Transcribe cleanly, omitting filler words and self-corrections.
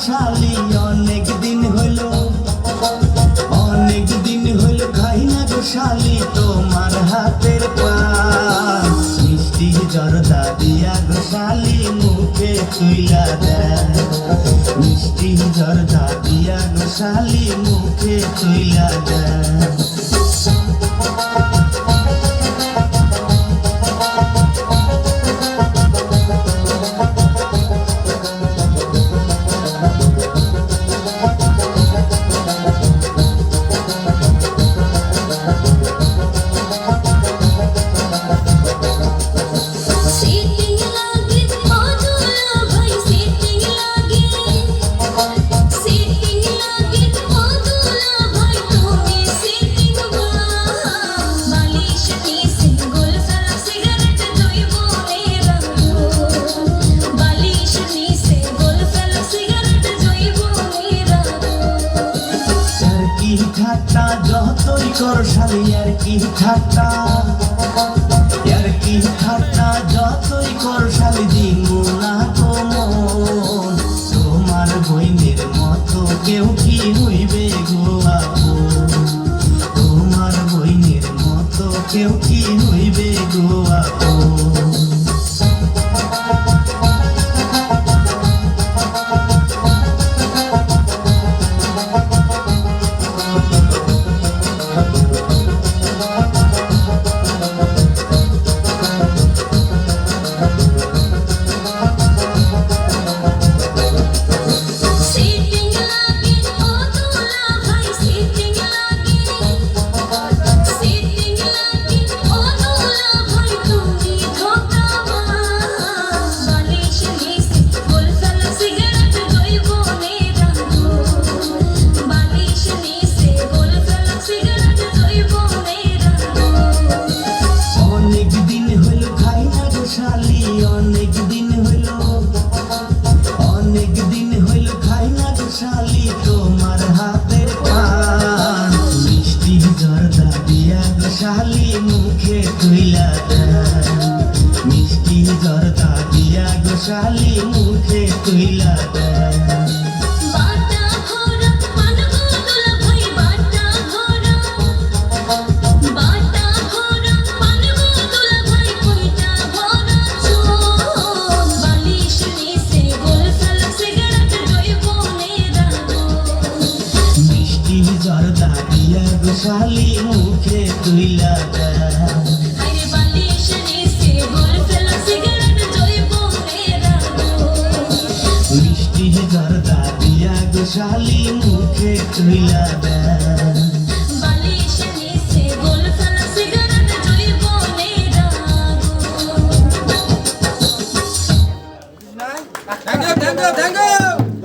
শালি অনেক দিন হইল খাই না গো শালি তোমার হাতের পান মিষ্টি জর্দা দিয়া গো শালি মুখে তুইলা দেয় মিষ্টি জর্দা দিয়া গো শালি মুখে তুইলা দেয় ঠাট্টা যতই কর শালি আর কি ঠাট্টা যতই কর শালি দিমু না মন তোমার বইনের মতো কেউ কি হইবে গো আপন তোমার বইনের মতো কেউ কি হইবে গো আপন শালি তোমার হাতের পান মিষ্টি জর্দা দিয়া গো শালি মুখে তুইলা দেয় মিষ্টি জর্দা দিয়া গো শালি মুখে তুইলা দেয় জর্দা দিয়া গো শালি মুখে তুইলা দেয় মিষ্টি জর্দা দিয়া গো শালি মুখে তুইলা